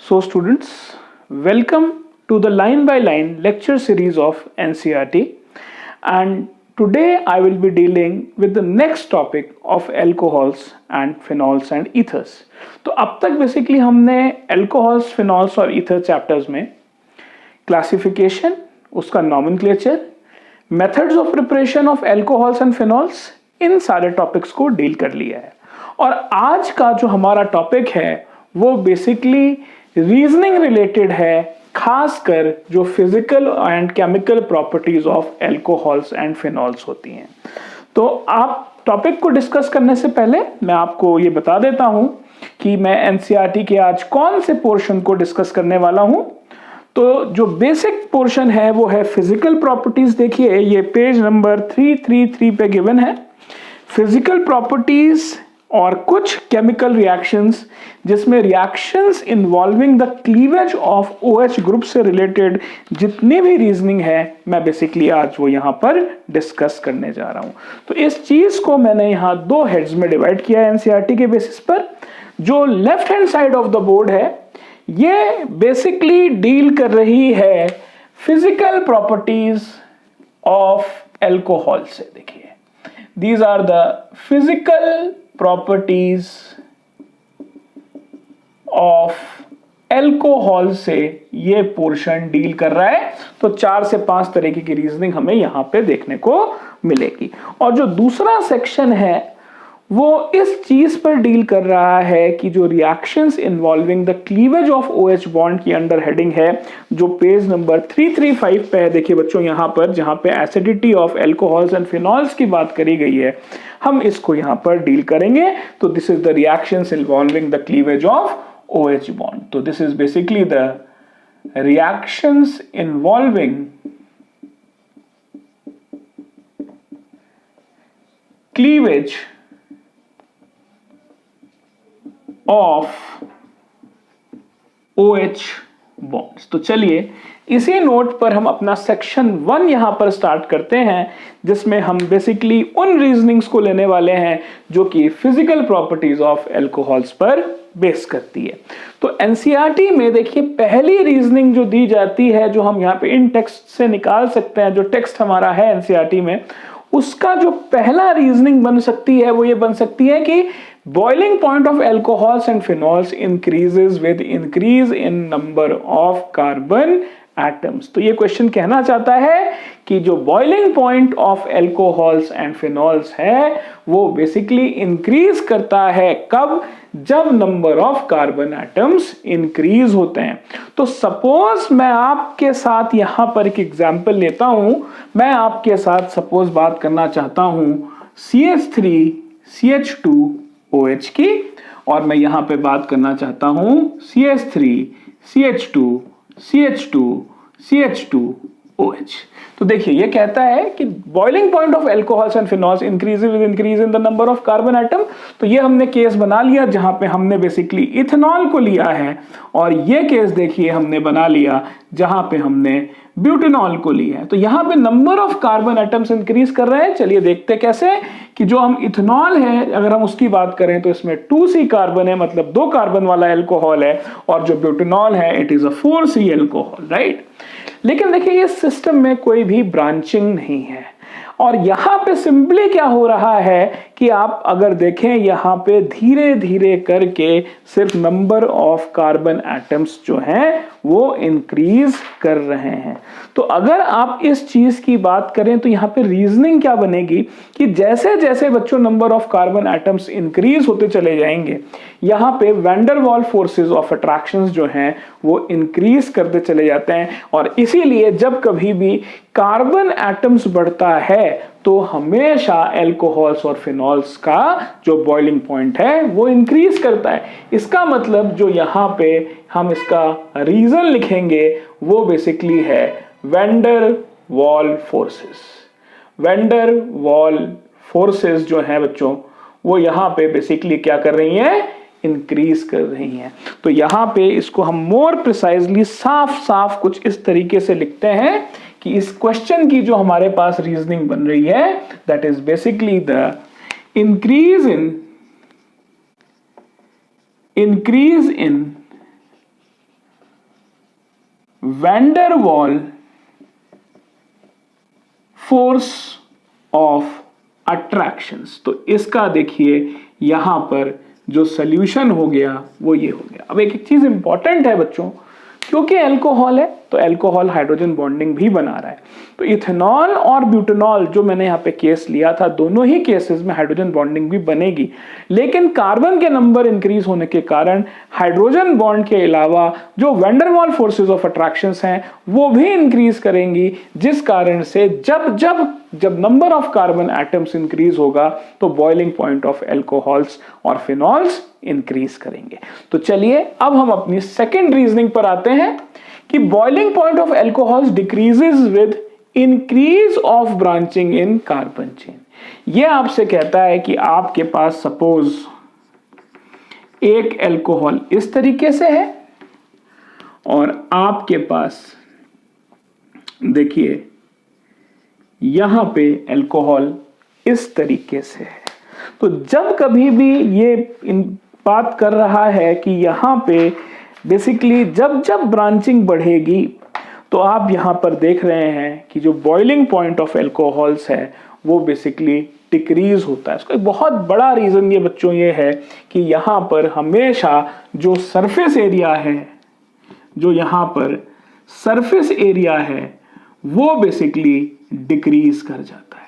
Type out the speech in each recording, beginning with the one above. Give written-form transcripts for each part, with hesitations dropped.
So students, welcome to the line by line lecture series of NCERT, and today I will be dealing with the next topic of alcohols and phenols and ethers. तो अब तक basically हमने alcohols, phenols और ether chapters में classification, उसका nomenclature, methods of preparation of alcohols and phenols, इन सारे topics को डील कर लिया है। और आज का जो हमारा टॉपिक है वो बेसिकली रीजनिंग रिलेटेड है, खासकर जो physical and chemical properties of alcohols and phenols होती हैं। तो आप टॉपिक को डिस्कस करने से पहले मैं आपको ये बता देता हूं कि मैं एनसीईआरटी के आज कौन से पोर्शन को डिस्कस करने वाला हूं। तो जो बेसिक पोर्शन है वो है फिजिकल प्रॉपर्टीज। देखिए ये पेज नंबर 333 पे गिवन है, फिजिकल प्रॉपर्टीज और कुछ केमिकल रिएक्शंस, जिसमें reactions involving the cleavage of OH group से रिलेटेड जितनी भी रीजनिंग है मैं बेसिकली आज वो यहाँ पर डिस्कस करने जा रहा हूँ। तो इस चीज को मैंने यहाँ दो हेड्स में डिवाइड किया है एनसीईआरटी के बेसिस पर। जो left hand side of the board है ये बेसिकली डील कर रही है फिजिकल प्रॉपर्टीज ऑफ अल्कोहल से। देखिए these are the physical properties of alcohol से ये पोर्शन डील कर रहा है। तो 4 से 5 तरीके की रीजनिंग हमें यहां पे देखने को मिलेगी। और जो दूसरा सेक्शन है वो इस चीज पर डील कर रहा है कि जो reactions involving the cleavage of OH bond की अंडर हेडिंग है, जो पेज नंबर 335 पे है। देखिए बच्चों यहाँ पर जहां पे acidity of alcohols and phenols की बात करी गई है, हम इसको यहां पर डील करेंगे। तो this is the reactions involving the cleavage of OH bond. तो this is basically the reactions involving cleavage of OH bonds. तो चलिए इसी नोट पर हम अपना सेक्शन 1 यहां पर स्टार्ट करते हैं, जिसमें हम बेसिकली उन रीजनिंग्स को लेने वाले हैं जो कि फिजिकल प्रॉपर्टीज ऑफ अल्कोहल्स पर बेस करती है। तो एनसीईआरटी में देखिए पहली रीजनिंग जो दी जाती है, जो हम यहाँ पे इन टेक्स्ट से निकाल सकते हैं, जो टेक्स्ट हमारा है एनसीईआरटी में, उसका जो पहला रीजनिंग बन सकती है वो ये बन सकती है कि boiling point of alcohols and phenols increases with increase in number of carbon atoms। तो ये क्वेश्चन कहना चाहता है कि जो boiling point of alcohols and phenols है वो बेसिकली इंक्रीज करता है कब? जब number of carbon atoms increase होते हैं। तो सपोज मैं आपके साथ यहां पर एक एग्जांपल लेता हूं। मैं आपके साथ सपोज बात करना चाहता हूं CH3 CH2 OH की, और मैं यहां पे बात करना चाहता हूं CH3 CH2 CH2 CH2 OH। तो देखिए ये कहता है कि boiling point of alcohols and phenols increases with increase in the number of carbon atom. तो ये हमने केस बना लिया जहां पे हमने बेसिकली इथेनॉल को लिया है, और ये केस देखिए हमने बना लिया जहां पे हमने ब्यूटेनॉल को लिया है। तो यहां पे number of carbon atoms increase कर रहे हैं। चलिए देखते कैसे। कि जो हम इथेनॉल है अगर हम उसकी बात करें तो इसमें 2C कार्बन है, मतलब 2 कार्बन वाला अल्कोहल है, और जो ब्यूटेनॉल है it is a 4C alcohol, right. लेकिन देखिए इस सिस्टम में कोई भी ब्रांचिंग नहीं है, और यहां पे सिंपली क्या हो रहा है कि आप अगर देखें यहां पे धीरे धीरे करके सिर्फ नंबर ऑफ कार्बन एटम्स जो हैं वो इंक्रीज कर रहे हैं। तो अगर आप इस चीज की बात करें तो यहां पे रीजनिंग क्या बनेगी कि जैसे जैसे बच्चों number of carbon atoms increase होते चले जाएंगे, यहां पे वैन डर वाल फोर्सेस ऑफ अट्रैक्शंस जो हैं वो इंक्रीज करते चले जाते हैं। और इसीलिए जब कभी भी कार्बन एटम्स बढ़ता है तो हमेशा अल्कोहल्स और फिनॉल्स का जो बॉइलिंग पॉइंट है वो इंक्रीज करता है। इसका मतलब जो यहां पे हम इसका रीजन लिखेंगे वो बेसिकली है वैन डर वाल फोर्सेस। वैन डर वाल फोर्सेस जो है बच्चों वो यहां पे बेसिकली क्या कर रही हैं? इंक्रीज कर रही हैं। तो यहां पे इसको हम मोर प्रिसाइजली साफ साफ कुछ इस तरीके से लिखते हैं कि इस क्वेश्चन की जो हमारे पास रीजनिंग बन रही है that is basically the increase in van der Waals force of attractions. तो इसका देखिए यहां पर जो सॉल्यूशन हो गया वो ये हो गया। अब एक चीज इंपॉर्टेंट है बच्चों, क्योंकि अल्कोहल है तो अल्कोहल हाइड्रोजन बॉन्डिंग भी बना रहा है। तो इथेनॉल और ब्यूटेनॉल जो मैंने यहाँ पे केस लिया था, दोनों ही केसेस में हाइड्रोजन बॉन्डिंग भी बनेगी, लेकिन कार्बन के नंबर इंक्रीज होने के कारण हाइड्रोजन बॉन्ड के अलावा जो van der Waals forces of attractions हैं वो भी इंक्रीज करेंगी, जिस कारण से जब number of carbon atoms increase होगा तो बॉइलिंग पॉइंट ऑफ अल्कोहल्स और फिनॉल्स इंक्रीज करेंगे। तो चलिए अब हम अपनी सेकेंड रीजनिंग पर आते हैं कि boiling point of alcohols decreases with increase of branching in carbon chain. यह आपसे कहता है कि आपके पास सपोज एक अल्कोहल इस तरीके से है और आपके पास देखिए यहां पे अल्कोहल इस तरीके से है। तो जब कभी भी ये बात कर रहा है कि यहां पे बेसिकली जब ब्रांचिंग बढ़ेगी तो आप यहां पर देख रहे हैं कि जो बॉइलिंग पॉइंट ऑफ अल्कोहल्स है वो बेसिकली डिक्रीज होता है। इसका एक बहुत बड़ा रीजन ये बच्चों ये है कि यहां पर हमेशा जो सरफेस एरिया है, जो यहां पर सरफेस एरिया है वो बेसिकली डिक्रीज कर जाता है।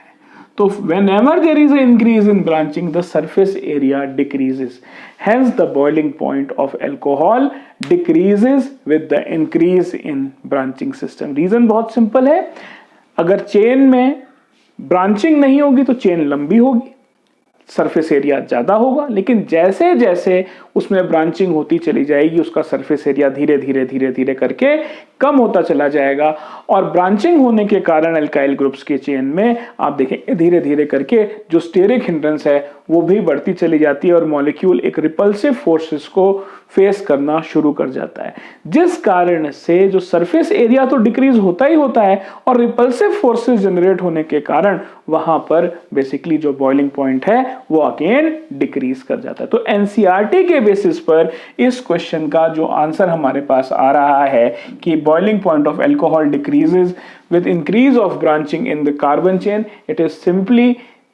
तो whenever there is an increase in branching, the surface area decreases. Hence, the boiling point of alcohol decreases with the increase in branching system. Reason बहुत सिंपल है, अगर चेन में ब्रांचिंग नहीं होगी तो चेन लंबी होगी, सरफेस एरिया ज्यादा होगा, लेकिन जैसे जैसे उसमें ब्रांचिंग होती चली जाएगी उसका सरफेस एरिया धीरे धीरे करके कम होता चला जाएगा। और ब्रांचिंग होने के कारण अल्काइल ग्रुप्स के चेन में आप देखें धीरे धीरे करके जो स्टेरिक हिंड्रेंस है वो भी बढ़ती चली जाती है और मॉलिक्यूल एक रिपल्सिव फोर्सेस को फेस करना शुरू कर जाता है, जिस कारण से जो सरफेस एरिया तो डिक्रीज होता ही होता है और रिपल्सिव फोर्सेस जनरेट होने के कारण वहां पर बेसिकली जो बॉइलिंग पॉइंट है वो अगेन डिक्रीज कर जाता है। तो एनसीईआरटी के बेसिस पर इस क्वेश्चन का जो आंसर हमारे पास आ रहा है कि boiling point of alcohol decreases with increase of branching in the carbon chain, it is simply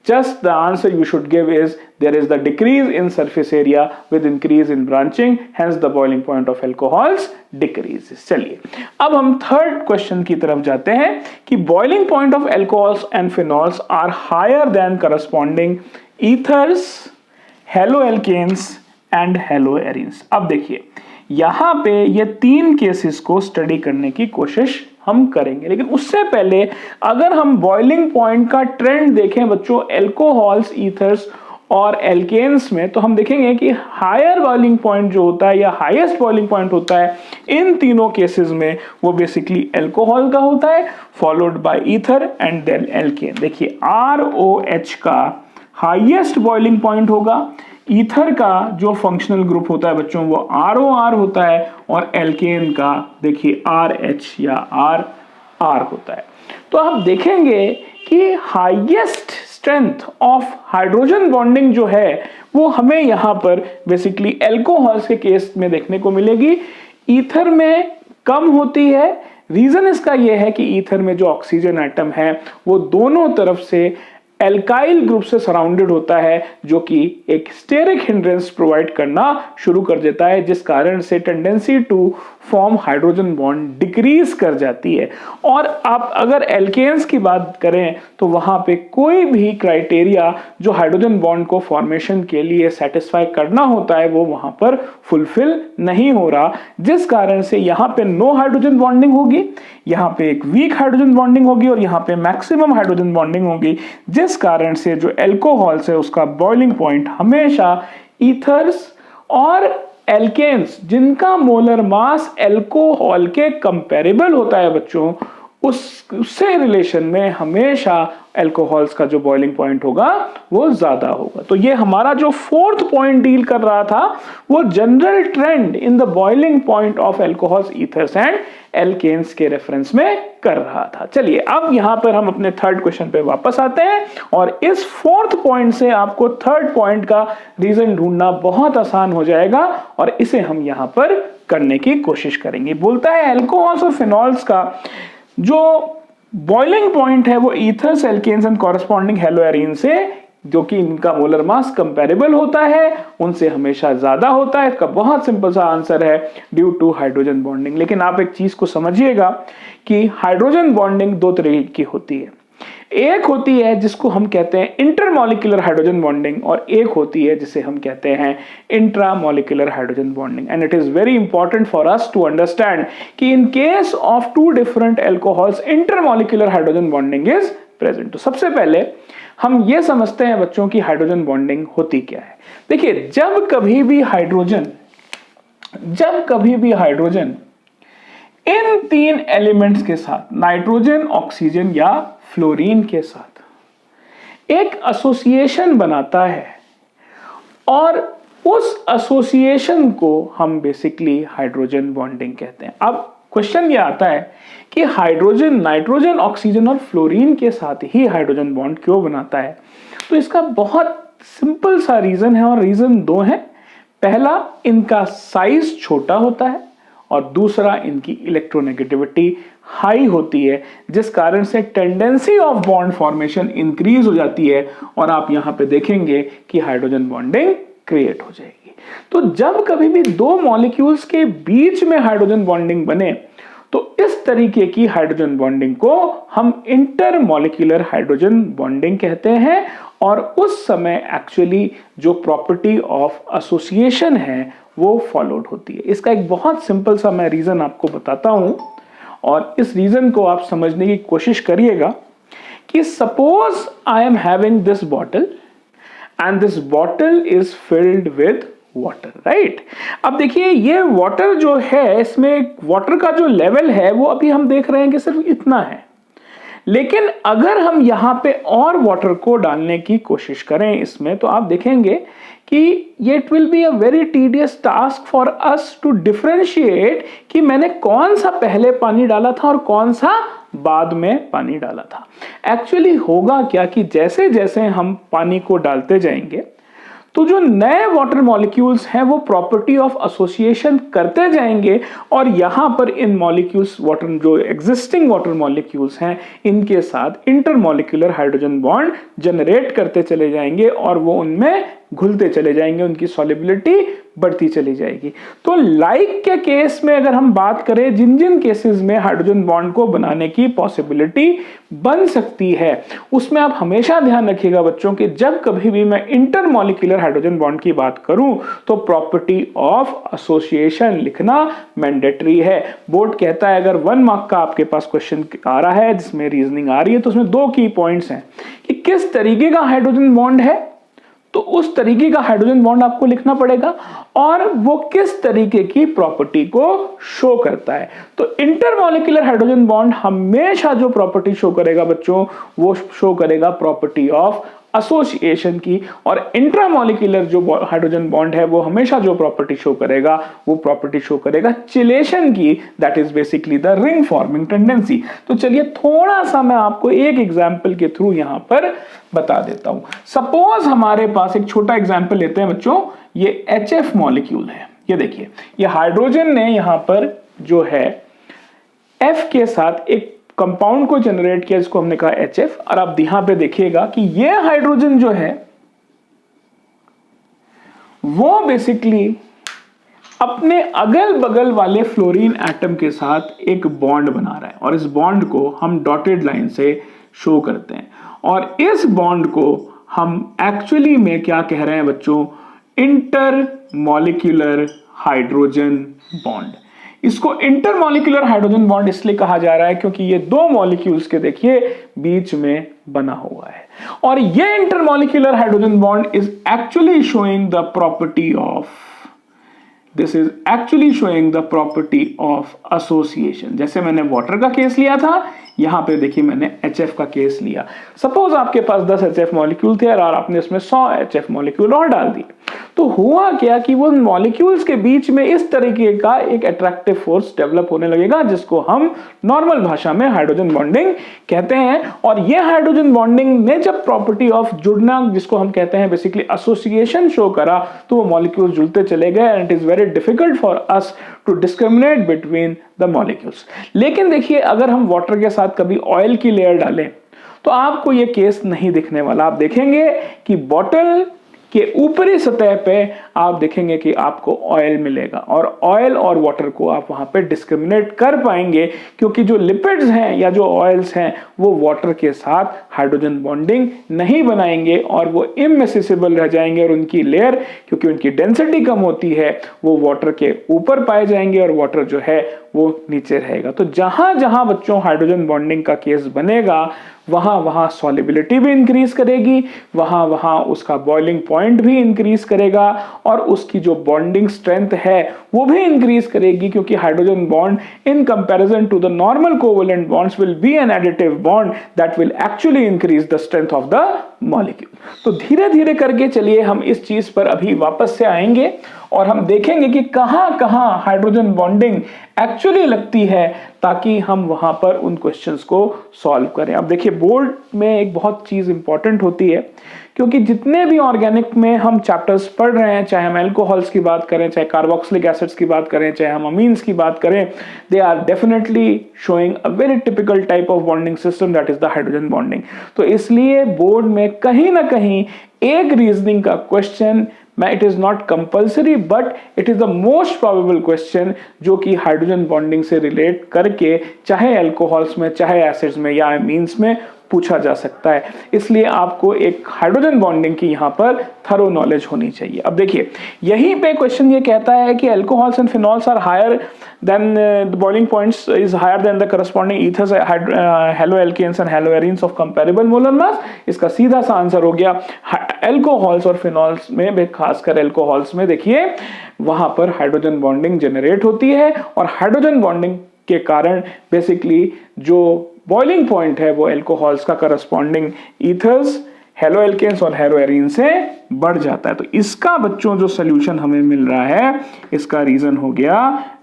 just the answer you should give is there is the decrease in surface area with increase in branching, hence the boiling point of alcohols decreases. चलिए अब हम third question की तरफ जाते हैं कि boiling point of alcohols and phenols are higher than corresponding ethers, haloalkanes and haloarenes. अब देखिए यहां पे ये तीन केसेस को स्टडी करने की कोशिश हम करेंगे, लेकिन उससे पहले अगर हम बॉइलिंग पॉइंट का ट्रेंड देखें बच्चों अल्कोहल्स, ईथर्स और एल्केन्स में, तो हम देखेंगे कि हायर बॉइलिंग पॉइंट जो होता है या हाईएस्ट बॉइलिंग पॉइंट होता है इन तीनों केसेस में वो बेसिकली अल्कोहल का होता है, followed by ether and then alkane. देखिए ROH का हाईएस्ट बॉइलिंग पॉइंट होगा, ईथर का जो फंक्शनल ग्रुप होता है बच्चों वो ROR होता है और एल्केन का देखिए RH या RR होता है। तो आप देखेंगे कि highest strength of hydrogen bonding जो है वो हमें यहां पर बेसिकली अल्कोहल्स के केस में देखने को मिलेगी, ईथर में कम होती है। रीजन इसका यह है कि ईथर में जो ऑक्सीजन एटम है वो दोनों तरफ से एल्काइल ग्रुप से सराउंडेड होता है जो कि एक स्टेरिक हिंड्रेंस प्रोवाइड करना शुरू कर देता है, जिस कारण से tendency to form hydrogen bond decrease कर जाती है। और आप अगर एल्केन्स की बात करें तो वहां पे कोई भी क्राइटेरिया जो हाइड्रोजन बॉन्ड को फॉर्मेशन के लिए सेटिस्फाई करना होता है वो वहां पर फुलफिल नहीं हो रहा, जिस कारण से यहां पे नो हाइड्रोजन बॉन्डिंग होगी, यहां पे एक वीक हाइड्रोजन बॉन्डिंग होगी और यहां पे मैक्सिमम हाइड्रोजन बॉन्डिंग होगी, जिस कारण से जो अल्कोहल्स है उसका बॉइलिंग पॉइंट हमेशा ईथर्स और एल्केन्स जिनका मोलर मास अल्कोहल के कंपैरेबल होता है बच्चों उससे रिलेशन में हमेशा अल्कोहल्स का जो बॉइलिंग पॉइंट होगा वो ज्यादा होगा। तो ये हमारा जो फोर्थ पॉइंट डील कर रहा था वो general trend in the boiling point of alcohols, ethers and alkanes के रेफरेंस में कर रहा था। चलिए अब यहां पर हम अपने थर्ड क्वेश्चन पे वापस आते हैं और इस फोर्थ पॉइंट से आपको थर्ड पॉइंट का रीजन ढूंढना बहुत आसान हो जाएगा और इसे हम यहां पर करने की कोशिश करेंगे। बोलता है अल्कोहल्स और फिनॉल्स का जो बॉइलिंग पॉइंट है वो ethers, alkanes and corresponding haloarene से, जो कि इनका मोलर मास कंपैरेबल होता है, उनसे हमेशा ज्यादा होता है। इसका बहुत सिंपल सा आंसर है ड्यू टू हाइड्रोजन बॉन्डिंग। लेकिन आप एक चीज को समझिएगा कि हाइड्रोजन बॉन्डिंग दो तरह की होती है। एक होती है जिसको हम कहते हैं इंटरमॉलिक्यूलर हाइड्रोजन बॉन्डिंग और एक होती है जिसे हम कहते हैं intramolecular hydrogen bonding. And it is very important for us to understand कि in case of two different alcohols intermolecular hydrogen bonding is present. तो सबसे पहले हम ये समझते हैं बच्चों की हाइड्रोजन बॉन्डिंग होती क्या है। देखिए जब कभी भी हाइड्रोजन इन तीन एलिमेंट्स के साथ, नाइट्रोजन, ऑक्सीजन या फ्लोरीन के साथ एक एसोसिएशन बनाता है और उस एसोसिएशन को हम बेसिकली हाइड्रोजन बॉन्डिंग कहते हैं। अब क्वेश्चन ये आता है कि हाइड्रोजन नाइट्रोजन, ऑक्सीजन और फ्लोरीन के साथ ही हाइड्रोजन बॉन्ड क्यों बनाता है? तो इसका बहुत सिंपल सा रीजन है और रीजन दो है। पहला, इनका साइज छोटा होता है और दूसरा, इनकी इलेक्ट्रोनेगेटिविटी हाई होती है, जिस कारण से tendency of bond formation increase हो जाती है और आप यहां पे देखेंगे कि हाइड्रोजन बॉन्डिंग क्रिएट हो जाएगी। तो जब कभी भी दो मॉलिक्यूल्स के बीच में हाइड्रोजन बॉन्डिंग बने तो इस तरीके की हाइड्रोजन बॉन्डिंग को हम इंटरमॉलिक्यूलर हाइड्रोजन बॉन्डिंग कहते हैं और उस समय एक्चुअली जो प्रॉपर्टी ऑफ एसोसिएशन है वो फॉलोड होती है। इसका एक बहुत सिंपल सा मैं रीजन आपको बताता हूं और इस रीजन को आप समझने की कोशिश करिएगा कि suppose I am having this bottle and this bottle is filled with water, right. अब देखिए ये वाटर जो है, इसमें वाटर का जो लेवल है वो अभी हम देख रहे हैं कि सिर्फ इतना है, लेकिन अगर हम यहां पे और वाटर को डालने की कोशिश करें इसमें, तो आप देखेंगे कि ये it will be a very tedious task for us to differentiate कि मैंने कौन सा पहले पानी डाला था और कौन सा बाद में पानी डाला था। एक्चुअली होगा क्या कि जैसे जैसे हम पानी को डालते जाएंगे तो जो नए वाटर मॉलिक्यूल्स हैं वो प्रॉपर्टी ऑफ एसोसिएशन करते जाएंगे और यहां पर इन मॉलिक्यूल्स, वाटर जो एग्जिस्टिंग वाटर मॉलिक्यूल्स हैं, इनके साथ इंटरमॉलिक्यूलर हाइड्रोजन बॉन्ड जनरेट करते चले जाएंगे और वो उनमें घुलते चले जाएंगे, उनकी सॉल्युबिलिटी बढ़ती चली जाएगी। तो लाइक के केस में अगर हम बात करें, जिन जिन केसेस में हाइड्रोजन बॉन्ड को बनाने की पॉसिबिलिटी बन सकती है, उसमें आप हमेशा ध्यान रखिएगा बच्चों कि जब कभी भी मैं इंटरमॉलिक्यूलर हाइड्रोजन बॉन्ड की बात करूं तो प्रॉपर्टी ऑफ एसोसिएशन लिखना मैंडेटरी है। बोर्ड कहता है अगर 1 मार्क का आपके पास क्वेश्चन आ रहा है जिसमें रीजनिंग आ रही है तो उसमें 2 की पॉइंट्स हैं कि किस तरीके का हाइड्रोजन बॉन्ड है, तो उस तरीके का हाइड्रोजन बॉन्ड आपको लिखना पड़ेगा और वो किस तरीके की प्रॉपर्टी को शो करता है। तो इंटरमॉलिक्यूलर हाइड्रोजन बॉन्ड हमेशा जो प्रॉपर्टी शो करेगा बच्चों, वो शो करेगा प्रॉपर्टी ऑफ एसोसिएशन की, और इंट्रामॉलिक्यूलर जो हाइड्रोजन बॉन्ड है वो हमेशा जो प्रॉपर्टी शो करेगा वो प्रॉपर्टी शो करेगा चिलेशन की, that is basically the ring forming tendency. तो चलिए थोड़ा सा मैं आपको एक एग्जांपल के थ्रू यहां पर बता देता हूं। सपोज हमारे पास एक छोटा एग्जांपल लेते हैं बच्चों, ये HF मॉलिक्यूल है। ये देखिए ये हाइड्रोजन ने यहां पर जो है F के साथ एक कंपाउंड को जनरेट किया जिसको हमने कहा HF, और आप यहां पे देखिएगा कि ये हाइड्रोजन जो है वो बेसिकली अपने अगल बगल वाले फ्लोरीन एटम के साथ एक बॉन्ड बना रहा है और इस बॉन्ड को हम डॉटेड लाइन से शो करते हैं और इस बॉन्ड को हम एक्चुअली में क्या कह रहे हैं बच्चों, इंटरमॉलिक्यूलर हाइड्रोजन बॉन्ड। इसको इंटरमॉलिक्यूलर हाइड्रोजन बॉन्ड इसलिए कहा जा रहा है क्योंकि ये 2 मॉलिक्यूल्स के देखिए बीच में बना हुआ है और ये intermolecular hydrogen bond is actually showing the property of this is actually showing the property of association. जैसे मैंने वाटर का केस लिया था, यहां पे देखिए मैंने HF का केस लिया। सपोज आपके पास 10 HF मॉलिक्यूल थे और आपने इसमें 100 HF मॉलिक्यूल और डाल दिए, तो हुआ क्या कि वो मॉलिक्यूल्स के बीच में इस तरीके का एक अट्रैक्टिव फोर्स डेवलप होने लगेगा, जिसको हम नॉर्मल भाषा में हाइड्रोजन बॉन्डिंग कहते हैं। और ये हाइड्रोजन बॉन्डिंग ने जब प्रॉपर्टी ऑफ जुड़ना, जिसको हम कहते हैं बेसिकली एसोसिएशन, शो करा, तो वो मॉलिक्यूल्स जुड़ते चले गए and it is very difficult for us to discriminate between the molecules. लेकिन देखिए, अगर हम वाटर के साथ कभी ऑयल की लेयर डालें तो आपको ये केस नहीं दिखने वाला। आप देखेंगे कि बॉटल के ऊपरी सतह पे आप देखेंगे कि आपको ऑयल मिलेगा, और ऑयल और वाटर को आप वहां पे डिस्क्रिमिनेट कर पाएंगे, क्योंकि जो लिपिड्स हैं या जो ऑयल्स हैं वो वाटर के साथ हाइड्रोजन बॉन्डिंग नहीं बनाएंगे और वो इमिसिबल रह जाएंगे, और उनकी लेयर, क्योंकि उनकी डेंसिटी कम होती है, वो वाटर के ऊपर पाए जाएंगे और वाटर जो है वो नीचे रहेगा। तो जहां जहां बच्चों हाइड्रोजन बॉन्डिंग का केस बनेगा, वहां वहां सॉलिबिलिटी भी इंक्रीज करेगी, वहां वहां उसका बॉइलिंग पॉइंट भी इंक्रीज करेगा, और उसकी जो बॉन्डिंग स्ट्रेंथ है वो भी इंक्रीज करेगी, क्योंकि hydrogen bond in comparison to the normal covalent bonds will be an additive bond that will actually increase the strength of the molecule. तो धीरे धीरे करके चलिए हम इस चीज पर अभी वापस से आएंगे और हम देखेंगे कि कहां कहां हाइड्रोजन बॉन्डिंग एक्चुअली लगती है, ताकि हम वहां पर उन क्वेश्चंस को सॉल्व करें। अब देखिए, बोर्ड में एक बहुत चीज इंपॉर्टेंट होती है, क्योंकि जितने भी ऑर्गेनिक में हम चैप्टर्स पढ़ रहे हैं, चाहे हम एल्कोहल्स की बात करें, चाहे कार्बोक्सिलिक एसिड्स की बात करें, चाहे हम अमीन्स की बात करें, they are definitely showing a very typical type of bonding system, that is the hydrogen bonding. तो इसलिए बोर्ड में कहीं ना कहीं एक रीजनिंग का question, it is not compulsory but it is the most probable question, जो कि हाइड्रोजन बॉन्डिंग से रिलेट करके चाहे अल्कोहल्स में, चाहे एसिड्स में या अमीन्स में पूछा जा सकता है। इसलिए आपको एक हाइड्रोजन बॉन्डिंग की यहां पर थरो नॉलेज होनी चाहिए। अब देखिए, यहीं पे क्वेश्चन ये कहता है कि alcohols and phenols are higher than the boiling points is higher than the corresponding ethers, haloalkanes and haloarenes of comparable molar mass. इसका सीधा सा आंसर हो गया अल्कोहल्स और फिनॉल्स में, खासकर अल्कोहल्स में देखिए वहां पर हाइड्रोजन बॉन्डिंग जनरेट होती है, और हाइड्रोजन बॉन्डिंग के कारण बेसिकली जो बॉइलिंग पॉइंट है वो अल्कोहल्स का करस्पॉन्डिंग ईथर्स, हेलोएल्केन्स और हेलोएरीन से बढ़ जाता है। तो इसका बच्चों जो सोल्यूशन हमें मिल रहा है, इसका रीजन हो गया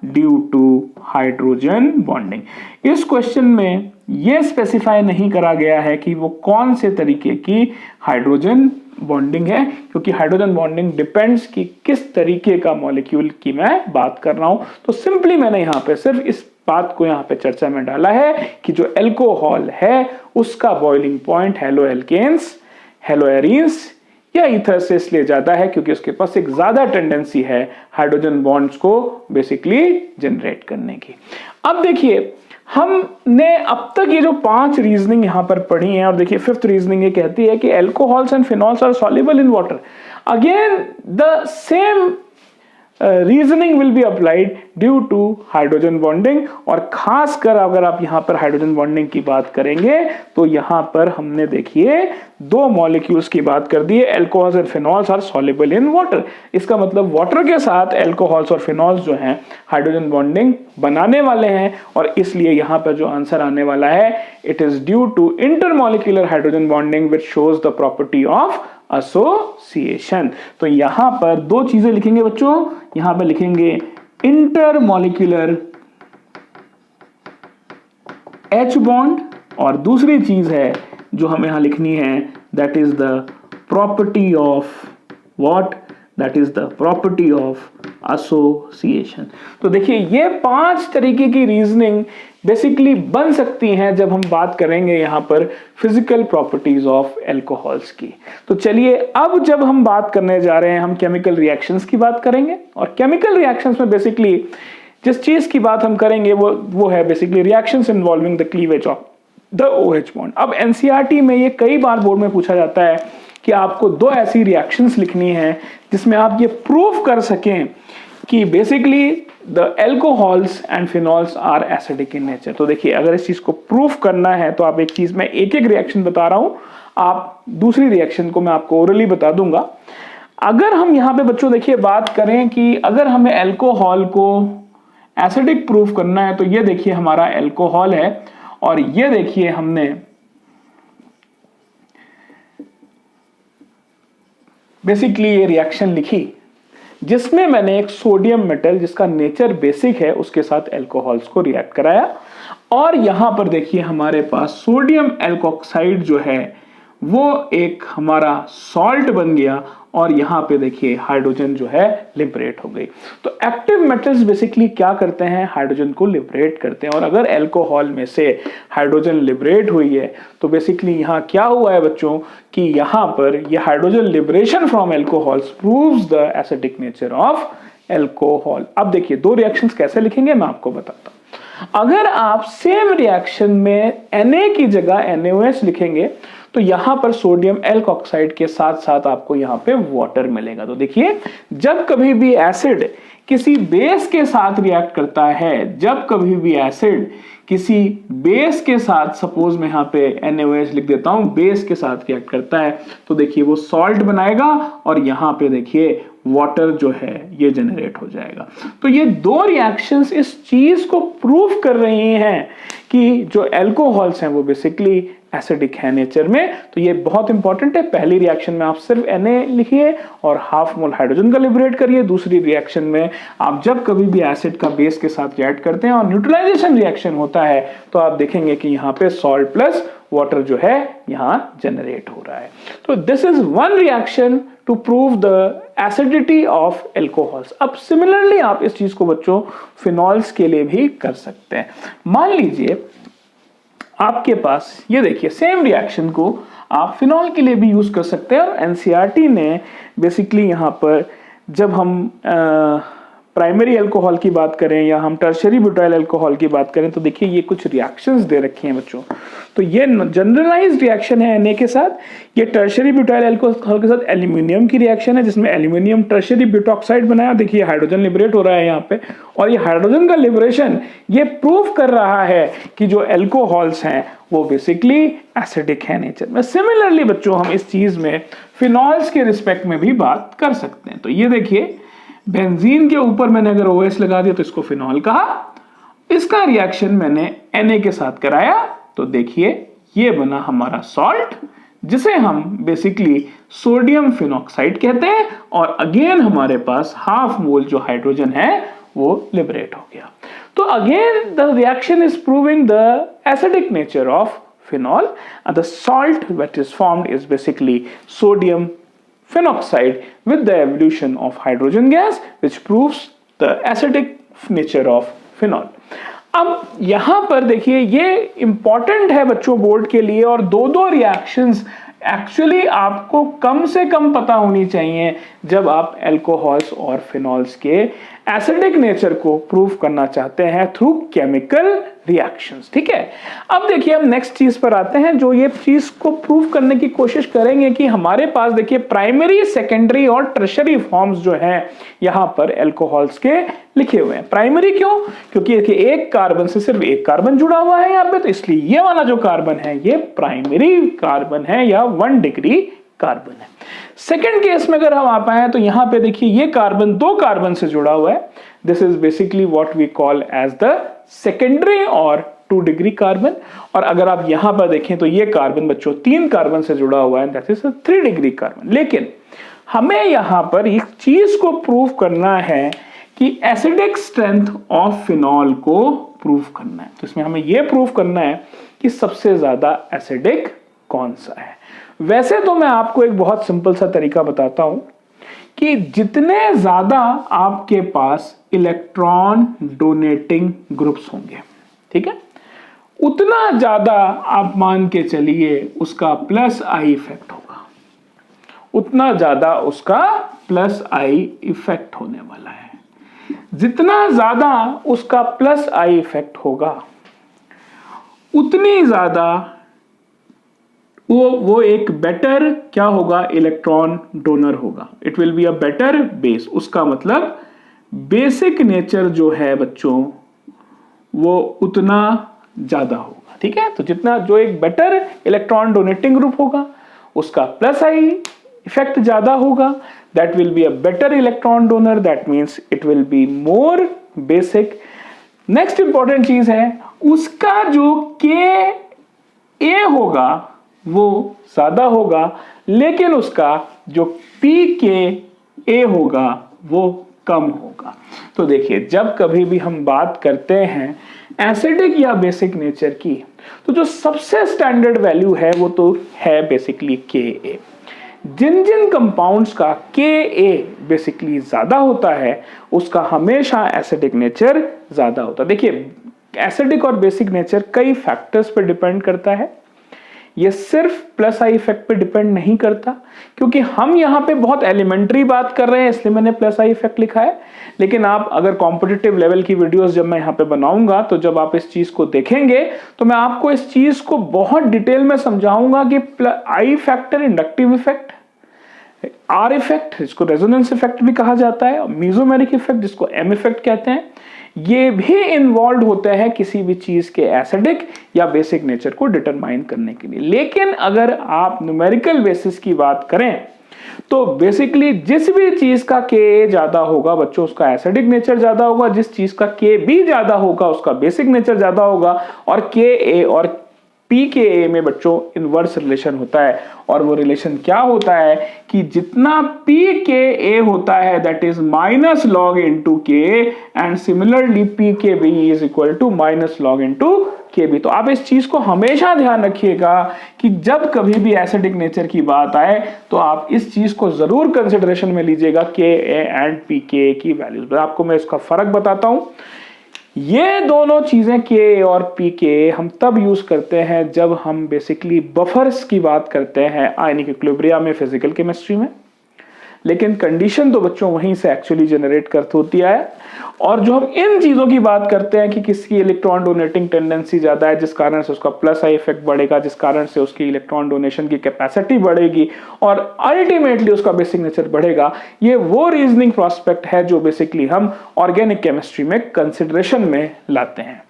ड्यू टू हाइड्रोजन बॉन्डिंग। इस क्वेश्चन में यह स्पेसिफाई नहीं करा गया है कि वो कौन से तरीके की हाइड्रोजन बॉन्डिंग है, क्योंकि हाइड्रोजन बॉन्डिंग डिपेंड्स कि किस तरीके का मॉलिक्यूल की मैं बात कर रहा हूं। तो सिंपली मैंने यहां पे सिर्फ इस बात को यहां पे चर्चा में डाला है कि जो अल्कोहल है उसका बॉइलिंग पॉइंट हेलोएल्केन्स, हेलोएरीन्स या ईथर से इसलिए ज्यादा है क्योंकि उसके पास एक ज्यादा टेंडेंसी है हाइड्रोजन बॉन्ड्स को बेसिकली जनरेट करने की। अब देखिए, हमने अब तक ये जो 5 रीजनिंग यहां पर पढ़ी है, और देखिए 5th रीजनिंग ये कहती है कि alcohols and phenols are soluble in water. Again the same reasoning will be applied due to hydrogen bonding, और खासकर अगर आप यहां पर हाइड्रोजन बॉन्डिंग की बात करेंगे तो यहां पर हमने देखिए 2 मॉलिक्यूल्स की बात कर दी है, alcohols and phenols are soluble in water. इसका मतलब वाटर के साथ अल्कोहल्स और फिनॉल्स जो हैं हाइड्रोजन बॉन्डिंग बनाने वाले हैं, और इसलिए यहां पर जो आंसर आने वाला है, it is due to intermolecular hydrogen bonding which shows the property of association. तो यहां पर 2 चीजें लिखेंगे बच्चों, यहां पर लिखेंगे इंटरमॉलिक्यूलर H बॉन्ड, और दूसरी चीज है जो हमें यहां लिखनी है, that is the property of what, that is the property of association. तो देखिए, ये 5 तरीके की रीजनिंग बेसिकली बन सकती हैं जब हम बात करेंगे यहां पर फिजिकल प्रॉपर्टीज ऑफ अल्कोहल्स की। तो चलिए, अब जब हम बात करने जा रहे हैं, हम केमिकल रिएक्शंस की बात करेंगे, और केमिकल रिएक्शंस में बेसिकली जिस चीज की बात हम करेंगे वो है basically reactions involving the cleavage of the OH bond. अब एनसीईआरटी में ये कई बार बोर्ड में पूछा जाता है कि आपको 2 ऐसी रिएक्शंस लिखनी है जिसमें आप ये प्रूव कर सकें कि basically the alcohols and phenols are acidic in nature. तो देखिए, अगर इस चीज को प्रूफ करना है तो आप एक चीज, मैं एक रिएक्शन बता रहा हूं, आप दूसरी रिएक्शन को मैं आपको ओरली बता दूंगा। अगर हम यहां पे बच्चों देखिए बात करें कि अगर हमें अल्कोहल को एसिडिक प्रूफ करना है, तो ये देखिए हमारा अल्कोहल है और ये देखिए हमने बेसिकली ये रिएक्शन लिखी जिसमें मैंने एक सोडियम मेटल जिसका नेचर बेसिक है उसके साथ अल्कोहल्स को रिएक्ट कराया और यहां पर देखिए हमारे पास सोडियम एल्कोक्साइड जो है वो एक हमारा सॉल्ट बन गया और यहां पे देखिए हाइड्रोजन जो है लिबरेट हो गई। तो एक्टिव मेटल्स बेसिकली क्या करते हैं, हाइड्रोजन को लिबरेट करते हैं। और अगर अल्कोहल में से हाइड्रोजन लिबरेट हुई है तो बेसिकली यहां क्या हुआ है बच्चों कि यहां पर ये hydrogen liberation from alcohols proves the acidic nature of alcohol. अब देखिए दो रिएक्शंस कैसे लिखेंगे मैं आपको बताता हूं। अगर आप सेम रिएक्शन में Na की जगह NaOH लिखेंगे तो यहां पर सोडियम एल्कोक्साइड के साथ साथ आपको यहां पे वाटर मिलेगा। तो देखिए जब कभी भी एसिड किसी बेस के साथ रिएक्ट करता है, जब कभी भी एसिड किसी बेस के साथ, सपोज मैं यहां पे NaOH लिख देता हूं, बेस के साथ रिएक्ट करता है तो देखिए वो सॉल्ट बनाएगा और यहां पे देखिए वाटर जो है ये जनरेट हो जाएगा। तो ये दो रिएक्शंस इस चीज को प्रूव कर रही हैं कि जो अल्कोहल्स हैं वो बेसिकली एसिडिक है नेचर में। तो ये बहुत इंपॉर्टेंट है। पहली रिएक्शन में आप सिर्फ Na लिखिए और हाफ मोल हाइड्रोजन का लिबरेट करिए। दूसरी रिएक्शन में आप जब कभी भी एसिड का बेस के साथ रिएक्ट करते हैं और न्यूट्रलाइजेशन रिएक्शन होता है तो आप देखेंगे कि यहाँ पे सॉल्ट प्लस वाटर जो है यहाँ जनरेट हो रहा है। तो this is one reaction to prove the acidity of alcohols. अब सिमिलरली आप इस चीज को बच्चों फिनॉल्स के लिए भी कर सकते हैं। मान लीजिए आपके पास ये देखिए सेम रिएक्शन को आप फिनॉल के लिए भी यूज कर सकते हैं और एनसीईआरटी ने बेसिकली यहाँ पर जब हम प्राइमरी अल्कोहल की बात करें या हम टर्शरी ब्यूटाइल अल्कोहल की बात करें तो देखिए ये कुछ रिएक्शंस दे रखे हैं बच्चों। तो ये जनरलाइज्ड रिएक्शन है Na के साथ। ये टर्शरी ब्यूटाइल अल्कोहल के साथ एल्यूमिनियम की रिएक्शन है जिसमें एल्यूमिनियम टर्शरी ब्यूटॉक्साइड बनाया। देखिए हाइड्रोजन लिबरेट हो रहा है यहाँ पे और ये हाइड्रोजन का लिबरेशन ये प्रूव कर रहा है कि जो अल्कोहल्स हैं वो बेसिकली एसिडिक है नेचर में। सिमिलरली बच्चों हम इस चीज में फिनॉल्स के रिस्पेक्ट में भी बात कर सकते हैं। तो ये देखिए बेंजीन के ऊपर मैंने अगर OH लगा दिया तो इसको फिनॉल कहा। इसका रिएक्शन मैंने Na के साथ कराया तो देखिए ये बना हमारा सॉल्ट जिसे हम बेसिकली सोडियम फिनॉक्साइड कहते हैं और अगेन हमारे पास हाफ मोल जो हाइड्रोजन है वो लिबरेट हो गया। तो again the reaction is proving the acidic nature of phenol and the salt that is formed is basically sodium phenoxide with the evolution of hydrogen gas which proves the acidic nature of phenol। अब यहां पर देखिए ये important है बच्चों board के लिए और दो रिएक्शंस एक्चुअली आपको कम से कम पता होनी चाहिए जब आप अल्कोहल्स और फिनॉल्स के एसिडिक नेचर को प्रूव करना चाहते हैं थ्रू केमिकल रिएक्शंस। ठीक है, अब देखिए हम नेक्स्ट चीज पर आते हैं जो ये चीज को प्रूव करने की कोशिश करेंगे कि हमारे पास देखिए प्राइमरी, सेकेंडरी और टर्शरी फॉर्म्स जो हैं यहां पर अल्कोहल्स के लिखे हुए हैं। प्राइमरी क्यों? क्योंकि देखिए एक कार्बन से सिर्फ एक कार्बन जुड़ा हुआ है यहाँ पे, तो इसलिए ये वाला जो कार्बन है ये प्राइमरी कार्बन है या 1 डिग्री कार्बन है। सेकेंड केस में अगर हम आ पाए तो यहां पे देखिए ये कार्बन 2 कार्बन से जुड़ा हुआ है। This is basically what we call as the secondary और 2 डिग्री कार्बन। और अगर आप यहां पर देखें तो ये कार्बन बच्चों 3 कार्बन से जुड़ा हुआ है, दैट इज 3 डिग्री कार्बन। लेकिन हमें यहां पर एक चीज को प्रूव करना है कि एसिडिक स्ट्रेंथ ऑफ फिनॉल को प्रूव करना है। तो इसमें हमें यह प्रूव करना है कि सबसे ज्यादा एसिडिक कौन सा है। वैसे तो मैं आपको एक बहुत सिंपल सा तरीका बताता हूं कि जितने ज्यादा आपके पास इलेक्ट्रॉन डोनेटिंग ग्रुप्स होंगे, ठीक है, उतना ज्यादा आप मान के चलिए उसका प्लस आई इफेक्ट होगा, उतना ज्यादा उसका प्लस आई इफेक्ट होने वाला है। जितना ज्यादा उसका प्लस आई इफेक्ट होगा उतनी ज्यादा वो एक बेटर क्या होगा, इलेक्ट्रॉन डोनर होगा। It will be a better base. उसका मतलब बेसिक नेचर जो है बच्चों वो उतना ज्यादा होगा। ठीक है, तो जितना जो एक बेटर इलेक्ट्रॉन डोनेटिंग ग्रुप होगा उसका प्लस आई इफेक्ट ज्यादा होगा, that will be a better electron donor, that means it will be more basic. Next important चीज है, उसका जो के होगा वो ज्यादा होगा, लेकिन उसका जो पी होगा वो कम होगा। तो देखिए, जब कभी भी हम बात करते हैं एसिडिक या बेसिक नेचर की, तो जो सबसे स्टैंडर्ड वैल्यू है वो तो है बेसिकली के। जिन जिन कंपाउंड्स का के बेसिकली ज्यादा होता है उसका हमेशा एसिडिक नेचर ज्यादा होता है। देखिए, एसिडिक और बेसिक नेचर कई फैक्टर्स पर डिपेंड करता है, ये सिर्फ प्लस आई इफेक्ट पे डिपेंड नहीं करता, क्योंकि हम यहां पे बहुत एलिमेंट्री बात कर रहे हैं इसलिए मैंने प्लस आई इफेक्ट लिखा है। लेकिन आप अगर कॉम्पिटिटिव लेवल की वीडियोस जब मैं यहां पे बनाऊंगा, तो जब आप इस चीज को देखेंगे तो मैं आपको इस चीज को बहुत डिटेल में समझाऊंगा कि आई factor inductive effect, are effect जिसको रेजोनेंस इफेक्ट भी कहा जाता है, मीजोमेरिक इफेक्ट जिसको एम इफेक्ट कहते हैं, ये भी इन्वॉल्व होते हैं किसी भी चीज के एसिडिक या बेसिक नेचर को डिटरमाइन करने के लिए। लेकिन अगर आप न्यूमेरिकल बेसिस की बात करें तो बेसिकली जिस भी चीज का के ज्यादा होगा बच्चों उसका एसिडिक नेचर ज्यादा होगा, जिस चीज का के भी ज्यादा होगा उसका बेसिक नेचर ज्यादा होगा, और के और पी में बच्चों इनवर्स रिलेशन होता है। और वो रिलेशन क्या होता है कि जितना पी होता है that is minus log into K, and similarly p is equal to minus log into K. तो आप इस चीज को हमेशा ध्यान रखिएगा कि जब कभी भी एसिडिक नेचर की बात आए तो आप इस चीज को जरूर कंसिडरेशन में लीजिएगा, के एंड पी की वैल्यूज। आपको मैं इसका फर्क बताता हूं। ये दोनों चीजें के और पी हम तब यूज करते हैं जब हम बेसिकली बफर्स की बात करते हैं आयनिक इक्विलिब्रियम में, फिजिकल केमिस्ट्री में। लेकिन कंडीशन तो बच्चों वहीं से एक्चुअली जनरेट करती होती है। और जो हम इन चीजों की बात करते हैं कि किसकी इलेक्ट्रॉन डोनेटिंग टेंडेंसी ज्यादा है, जिस कारण से उसका प्लस आई इफेक्ट बढ़ेगा, जिस कारण से उसकी इलेक्ट्रॉन डोनेशन की कैपेसिटी बढ़ेगी और अल्टीमेटली उसका बेसिक नेचर बढ़ेगा, ये वो रीजनिंग प्रोस्पेक्ट है जो बेसिकली हम ऑर्गेनिक केमिस्ट्री में कंसिडरेशन में लाते हैं।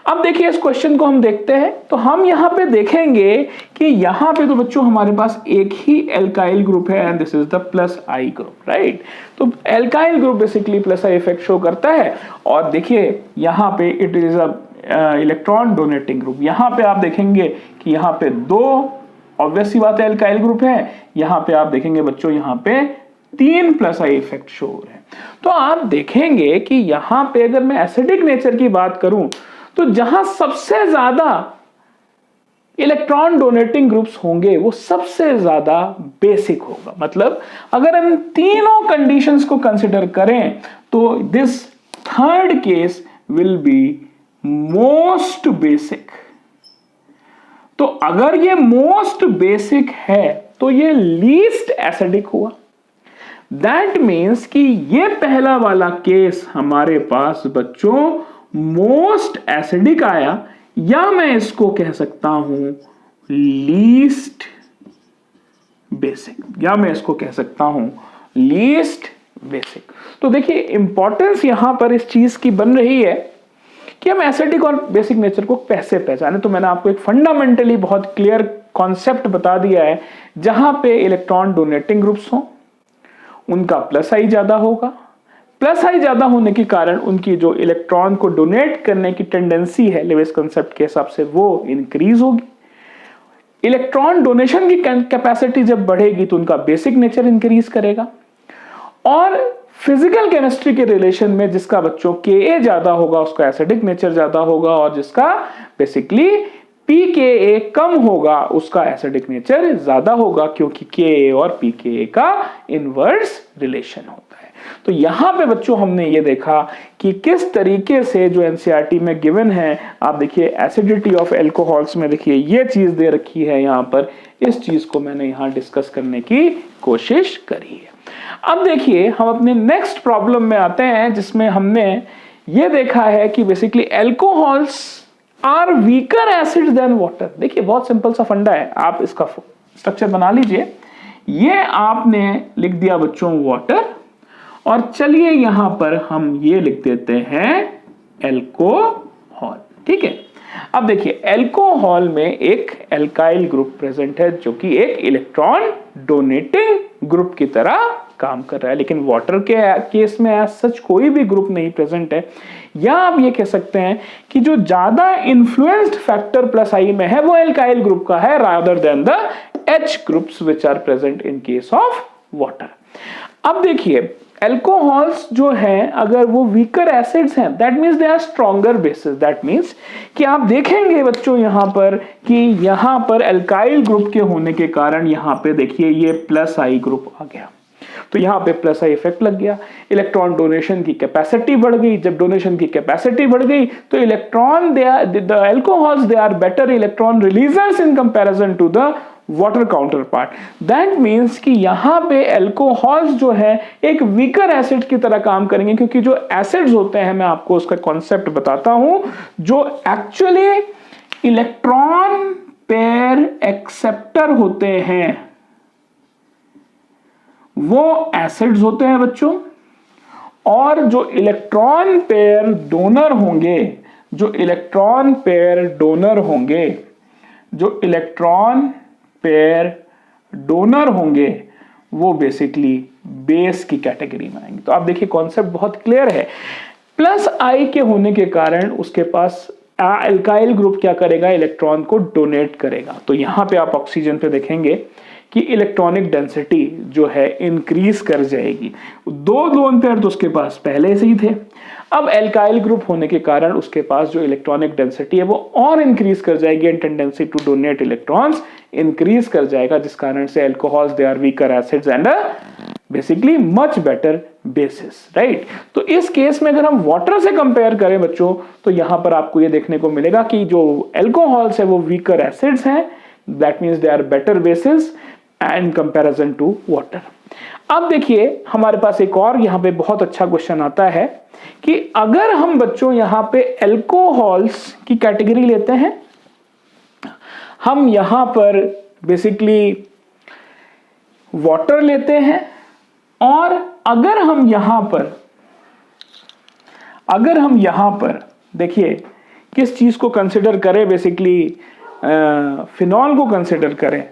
अब देखिए, इस क्वेश्चन को हम देखते हैं तो हम यहां पे देखेंगे कि यहां पे तो बच्चों हमारे पास एक ही एल्काइल ग्रुप है and this is the plus I group, right. तो alkyl group basically plus I effect show करता है। और देखिए यहां पे it is a electron donating group. यहां पे आप देखेंगे कि यहां पे दो ऑब्वियस सी बात है एल्काइल ग्रुप है, यहां पे आप देखेंगे बच्चों यहां पे 3 प्लस आई इफेक्ट शो हो रहे हैं। तो आप देखेंगे कि यहां पे अगर मैं एसिडिक नेचर की बात करूं तो जहां सबसे ज्यादा इलेक्ट्रॉन डोनेटिंग ग्रुप्स होंगे वो सबसे ज्यादा बेसिक होगा। मतलब अगर हम तीनों कंडीशंस को कंसिडर करें तो this third case will be most basic. तो अगर ये मोस्ट बेसिक है तो ये लीस्ट एसिडिक हुआ। दैट मीन्स कि ये पहला वाला केस हमारे पास बच्चों मोस्ट एसिडिक आया, या मैं इसको कह सकता हूं लीस्ट बेसिक, या मैं इसको कह सकता हूं लीस्ट बेसिक। तो देखिए इंपॉर्टेंस यहां पर इस चीज की बन रही है कि हम एसिडिक और बेसिक नेचर को कैसे पहचाने। तो मैंने आपको एक फंडामेंटली बहुत क्लियर कॉन्सेप्ट बता दिया है, जहां पे इलेक्ट्रॉन डोनेटिंग ग्रुप्स हो उनका प्लस आई ज्यादा होगा। प्लस आई ज्यादा होने के कारण उनकी जो इलेक्ट्रॉन को डोनेट करने की टेंडेंसी है लेविस कंसेप्ट के हिसाब से वो इंक्रीज होगी। इलेक्ट्रॉन डोनेशन की कैपेसिटी जब बढ़ेगी तो उनका बेसिक नेचर इंक्रीज करेगा। और फिजिकल केमिस्ट्री के रिलेशन में जिसका बच्चों के ज्यादा होगा उसका एसिडिक नेचर ज्यादा होगा, और जिसका बेसिकली पी कम होगा उसका एसिडिक नेचर ज्यादा होगा, क्योंकि के और पी का इनवर्स रिलेशन होता है। तो यहां पे बच्चों हमने ये देखा कि किस तरीके से जो एनसीईआरटी में गिवन है, आप देखिए एसिडिटी ऑफ एल्कोहल्स में देखिए ये चीज दे रखी है यहां पर, इस चीज को मैंने यहां डिस्कस करने की कोशिश करी है। अब देखिए हम अपने नेक्स्ट प्रॉब्लम में आते हैं जिसमें हमने ये देखा है कि basically alcohols are weaker acid than water. देखिए बहुत सिंपल सा फंडा है, आप इसका स्ट्रक्चर बना लीजिए। ये आपने लिख दिया बच्चों वाटर, और चलिए यहां पर हम ये लिख देते हैं एल्कोहल, ठीक है। अब देखिए एल्कोहल में एक एल्काइल ग्रुप प्रेजेंट है जो कि एक इलेक्ट्रॉन डोनेटिंग ग्रुप की तरह काम कर रहा है। लेकिन वाटर के केस में एज सच कोई भी ग्रुप नहीं प्रेजेंट है, या आप ये कह सकते हैं कि जो ज्यादा इन्फ्लुएंस्ड फैक्टर प्लस आई में है वो एल्काइल ग्रुप का है rather than the H groups which are present in case of water. अब देखिए एल्कोहल्स जो हैं अगर वो वीकर एसिड्स हैं that means they are stronger bases. That means कि आप देखेंगे बच्चों यहां पर कि यहां पर एल्काइल ग्रुप के होने के कारण यहां पे देखिए ये प्लस आई ग्रुप आ गया, तो यहां पे प्लस आई इफेक्ट लग गया, इलेक्ट्रॉन डोनेशन की कैपेसिटी बढ़ गई। जब डोनेशन की कैपेसिटी बढ़ गई तो electron the alcohols they are better electron releasers in comparison to the water counter part. That means कि यहां पे एल्कोहल्स जो है एक वीकर एसिड की तरह काम करेंगे, क्योंकि जो एसिड्स होते हैं मैं आपको उसका कॉन्सेप्ट बताता हूं, जो एक्चुअली इलेक्ट्रॉन पेयर एक्सेप्टर होते हैं वो एसिड्स होते हैं बच्चों, और जो इलेक्ट्रॉन पेयर डोनर होंगे, जो इलेक्ट्रॉन पेयर डोनर होंगे, जो इलेक्ट्रॉन पेयर डोनर होंगे वो बेसिकली बेस की कैटेगरी में आएंगे। तो आप देखिए कॉन्सेप्ट बहुत क्लियर है। प्लस आई के होने के कारण उसके पास एल्काइल ग्रुप क्या करेगा, इलेक्ट्रॉन को डोनेट करेगा। तो यहां पे आप ऑक्सीजन पे देखेंगे कि इलेक्ट्रॉनिक डेंसिटी जो है इंक्रीज कर जाएगी। दो लोन पेयर तो उसके पास पहले से ही थे, अब एल्काइल ग्रुप होने के कारण उसके पास जो इलेक्ट्रॉनिक डेंसिटी है वो और इंक्रीज कर जाएगी and tendency to donate electrons increase कर जाएगा, जिस कारण से alcohols they are weaker acids and basically much better bases, right. तो इस केस में अगर हम वाटर से कंपेयर करें बच्चों तो यहां पर आपको ये देखने को मिलेगा कि जो एल्कोहल्स है वो वीकर एसिड्स हैं, that means they are better bases and comparison to water. अब देखिए हमारे पास एक और यहां पे बहुत अच्छा क्वेश्चन आता है कि अगर हम बच्चों यहां पे एल्कोहल्स की कैटेगरी लेते हैं, हम यहां पर बेसिकली वाटर लेते हैं, और अगर हम यहां पर देखिए किस चीज को कंसिडर करें, बेसिकली फिनॉल को कंसिडर करें,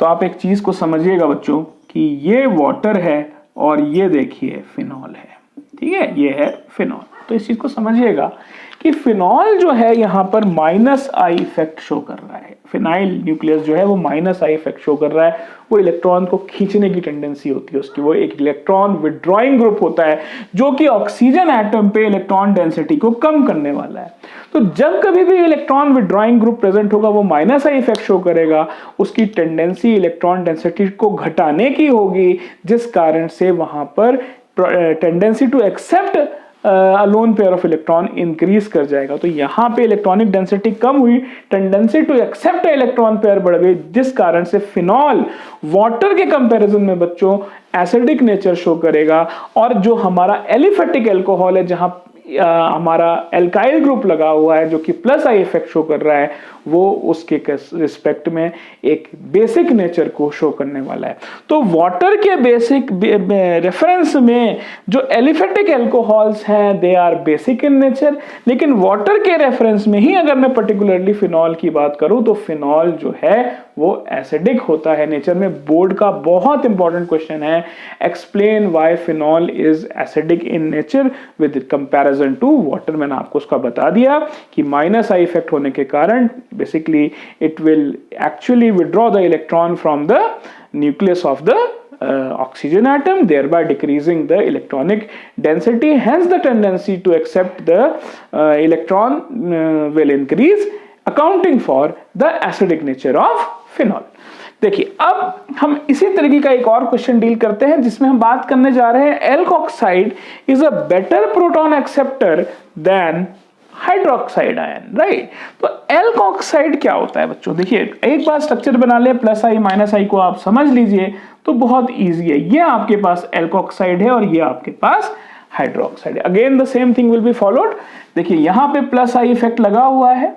तो आप एक चीज को समझिएगा बच्चों कि ये वाटर है और ये देखिए फिनॉल है, ठीक है, ये है फिनॉल। तो इस चीज को समझिएगा कि फिनॉल जो है यहां पर माइनस आई इफेक्ट शो कर रहा है। फिनाइल न्यूक्लियस जो है वो माइनस आई इफेक्ट शो कर रहा है, वो इलेक्ट्रॉन को खींचने की टेंडेंसी होती है उसकी, वो एक इलेक्ट्रॉन विड्रॉइंग ग्रुप होता है जो कि ऑक्सीजन एटम पे इलेक्ट्रॉन डेंसिटी को कम करने वाला है। तो जब कभी भी इलेक्ट्रॉन विड्रॉइंग ग्रुप प्रेजेंट होगा वो माइनस आई इफेक्ट शो करेगा, उसकी टेंडेंसी इलेक्ट्रॉन डेंसिटी को घटाने की होगी, जिस कारण से वहां पर tendency to accept lone pair of electron increase कर जाएगा। तो यहां पे इलेक्ट्रॉनिक डेंसिटी कम हुई, tendency to accept electron pair बढ़ गई, जिस कारण से फिनॉल वाटर के कंपैरिजन में बच्चों एसिडिक नेचर शो करेगा, और जो हमारा एलिफेटिक अल्कोहल है जहां हमारा एल्काइल ग्रुप लगा हुआ है जो कि प्लस आई इफेक्ट शो कर रहा है, वो उसके रिस्पेक्ट में एक बेसिक नेचर को शो करने वाला है। तो वाटर के बेसिक रेफरेंस में जो एलिफेटिक अल्कोहल्स हैं they are basic in nature, लेकिन वाटर के रेफरेंस में ही अगर मैं पर्टिकुलरली फिनॉल की बात करूं तो फिनॉल जो है वो एसिडिक होता है नेचर में। बोर्ड का बहुत इंपॉर्टेंट क्वेश्चन है, explain why phenol is acidic in nature with comparison to water. मैंने आपको उसका बता दिया कि माइनस आई इफेक्ट होने के कारण basically it will actually withdraw the electron from the nucleus of the oxygen atom, thereby decreasing the electronic density, hence the tendency to accept the electron will increase, accounting for the acidic nature of phenol। देखिए अब हम इसी तरीके का एक और question deal करते हैं जिसमें हम बात करने जा रहे हैं alkoxide is a better proton acceptor than hydroxide ion, right. तो एल्कोक्साइड क्या होता है बच्चों, देखिए एक बार स्ट्रक्चर बना ले, प्लस आई माइनस आई को आप समझ लीजिए तो बहुत इजी है। ये आपके पास एल्कोक्साइड है और ये आपके पास हाइड्रोक्साइड है। Again the same thing will be followed. देखिए यहां पे प्लस आई इफेक्ट लगा हुआ है,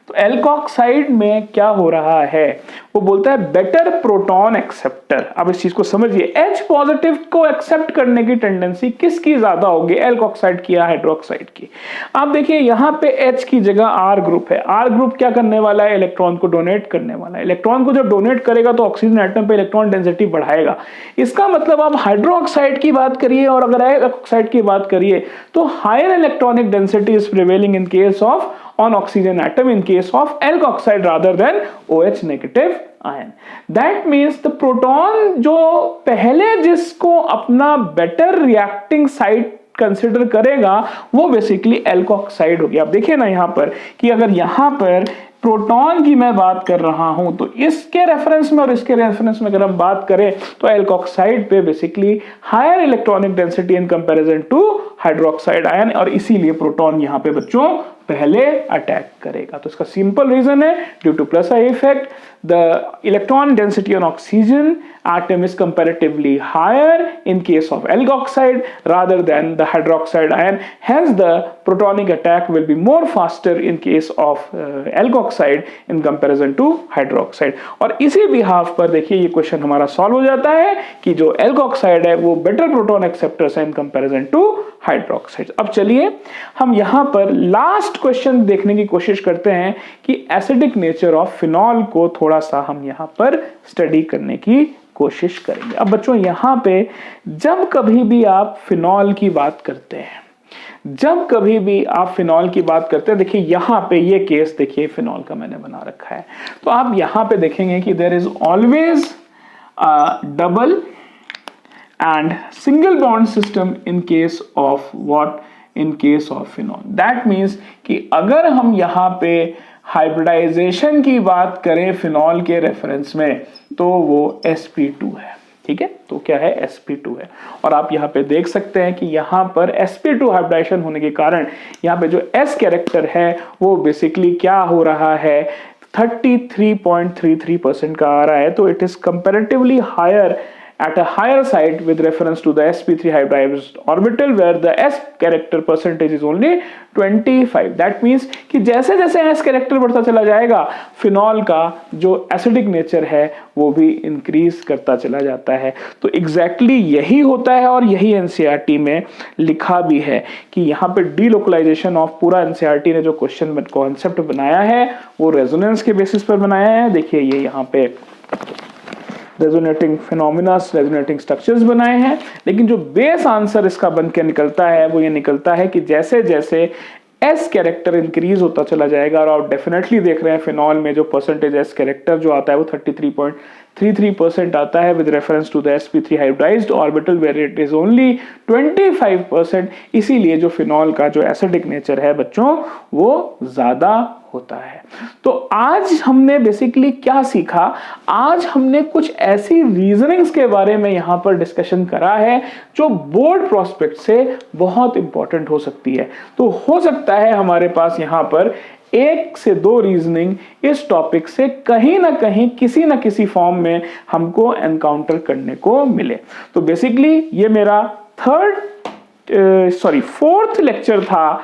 तो एल्कोक्साइड में क्या हो रहा है, वो बोलता है बेटर प्रोटॉन एक्सेप्टर। अब इस चीज को समझिए, H पॉजिटिव को एक्सेप्ट करने की टेंडेंसी किसकी ज्यादा होगी, एल्कोक्साइड की या हाइड्रोक्साइड की। आप देखिए यहां पे H की जगह R ग्रुप है, R ग्रुप क्या करने वाला है, इलेक्ट्रॉन को डोनेट करने वाला है। इलेक्ट्रॉन को जब डोनेट करेगा तो ऑक्सीजन एटम पे इलेक्ट्रॉन डेंसिटी बढ़ाएगा। इसका मतलब आप हाइड्रोक्साइड की बात करिए और अगर एल्कोक्साइड की बात करिए तो higher electronic density is prevailing in case of on oxygen atom in case of alkoxide rather than OH negative ion. That means the proton जो पहले जिसको अपना better reacting site कंसिडर करेगा वो बेसिकली एल्कोक्साइड हो गया। आप देखिए ना यहां पर कि अगर यहां पर प्रोटॉन की मैं बात कर रहा हूं तो इसके रेफरेंस में और इसके रेफरेंस में अगर हम बात करें तो एल्कोक्साइड पे basically higher electronic density in comparison to hydroxide ion, और इसीलिए प्रोटॉन यहां पे बच्चों पहले अटैक करेगा। तो इसका सिंपल रीजन है due two plus I effect the electron density on oxygen atom is comparatively higher in case of alkoxide rather than the hydroxide ion, hence the protonic attack will be more faster in case of alkoxide in comparison to hydroxide। और इसी behalf पर देखिए ये question हमारा solve हो जाता है कि जो alkoxide है वो better proton acceptors है in comparison to हाइड्रोक्साइड। अब चलिए हम यहां पर लास्ट क्वेश्चन देखने की कोशिश करते हैं कि एसिडिक नेचर ऑफ फिनॉल को थोड़ा सा हम यहां पर स्टडी करने की कोशिश करेंगे। अब बच्चों यहां पे जब कभी भी आप फिनॉल की बात करते हैं, जब कभी भी आप फिनॉल की बात करते हैं, देखिए यहां पे ये केस देखिए फिनॉल का मैंने बना रखा है, तो आप यहां पे देखेंगे कि there is always double and single bond system in case of what, in case of phenol। that means कि अगर हम यहाँ पे हाइब्रिडाइजेशन की बात करें फिनॉल के रेफरेंस में तो वो sp2 है, ठीक है। तो क्या है, sp2 है। और आप यहाँ पे देख सकते हैं कि यहाँ पर sp2 हाइब्रिडाइजेशन होने के कारण यहाँ पे जो s कैरेक्टर है वो बेसिकली क्या हो रहा है, 33.33% का आ रहा है। तो it is comparatively higher at a higher site with reference to the sp3 hybridized orbital where the s character percentage is only 25। that means कि जैसे जैसे s कैरेक्टर बढ़ता चला जाएगा फिनॉल का जो एसिडिक नेचर है वो भी इंक्रीज करता चला जाता है। तो एग्जैक्टली यही होता है और यही एनसीईआरटी में लिखा भी है कि यहाँ पे डीलोकलाइजेशन ऑफ पूरा एनसीईआरटी ने जो क्वेश्चन कॉन्सेप्ट बनाया है वो रेजोनेंस के बेसिस पर बनाया है। देखिए ये यहाँ पे रेजोनेटिंग फिनोमिना, रेजोनेटिंग स्ट्रक्चर्स बनाए हैं, लेकिन जो बेस आंसर इसका बन के निकलता है वो ये निकलता है कि जैसे जैसे एस कैरेक्टर इंक्रीज होता चला जाएगा, और आप डेफिनेटली देख रहे हैं फिनॉल में जो परसेंटेज एस कैरेक्टर जो आता है वो 33.33% आता है with reference to the sp3 hybridized orbital where it is only 25%। इसीलिए जो फिनॉल का जो एसिडिक नेचर है बच्चों वो ज्यादा होता है। तो आज हमने बेसिकली क्या सीखा, आज हमने कुछ ऐसी रीजनिंग्स के बारे में यहां पर डिस्कशन करा है जो बोर्ड प्रोस्पेक्ट से बहुत इंपॉर्टेंट हो सकती है। तो हो सकता है हमारे पास यहां पर 1 से 2 रीजनिंग इस टॉपिक से कहीं ना कहीं किसी ना किसी फॉर्म में हमको एनकाउंटर करने को मिले। तो बेसिकली ये मेरा फोर्थ लेक्चर था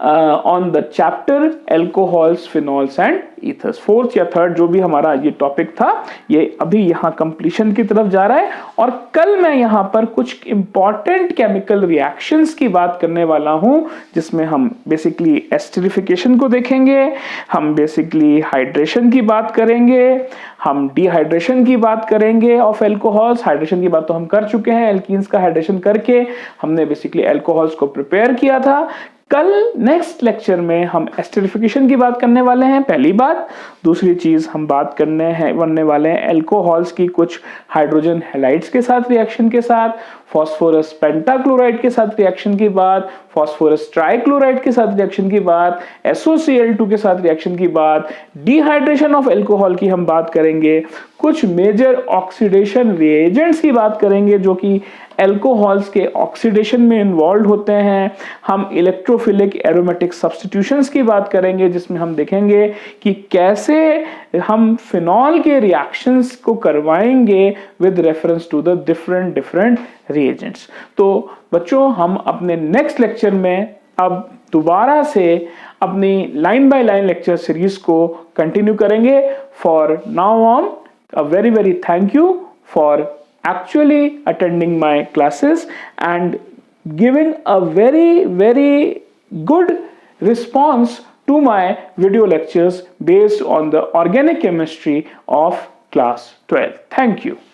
on the chapter alcohols, phenols and ethers. Fourth या थर्ड जो भी हमारा ये टॉपिक था ये अभी यहाँ कंप्लीशन की तरफ जा रहा है, और कल मैं यहाँ पर कुछ इंपॉर्टेंट केमिकल रिएक्शंस की बात करने वाला हूँ जिसमें हम बेसिकली एस्टरिफिकेशन को देखेंगे, हम बेसिकली हाइड्रेशन की बात करेंगे, हम डिहाइड्रेशन की बात करेंगे ऑफ एल्कोहल्स। हाइड्रेशन की बात तो हम कर चुके हैं, एल्कीन्स का हाइड्रेशन करके हमने बेसिकली एल्कोहल्स को प्रिपेयर किया था। कल नेक्स्ट लेक्चर में हम एस्टरिफिकेशन की बात करने वाले हैं, पहली बात। दूसरी चीज हम बात करने वाले हैं एल्कोहल्स की कुछ हाइड्रोजन हैलाइड्स के साथ रिएक्शन के साथ, फास्फोरस पेंटाक्लोराइड के साथ रिएक्शन की बात, फास्फोरस ट्राइक्लोराइड के साथ रिएक्शन की बात, SOCl2 के साथ रिएक्शन की बात, डिहाइड्रेशन ऑफ एल्कोहल की हम बात करेंगे, कुछ मेजर ऑक्सीडेशन रिएजेंट्स की बात करेंगे जो कि एल्कोहल्स के ऑक्सीडेशन में इन्वॉल्व होते हैं। हम इलेक्ट्रोफिलिक एरोमेटिक सब्स्टिट्यूशंस की बात करेंगे जिसमें हम देखेंगे कि कैसे हम फिनॉल के रिएक्शंस को करवाएंगे with reference to the different reagents. तो बच्चों हम अपने नेक्स्ट लेक्चर में अब दोबारा से अपनी line by line lecture series को कंटिन्यू करेंगे। For now on a very thank you for actually attending my classes and giving a very good response to my video lectures based on the organic chemistry of class 12. Thank you.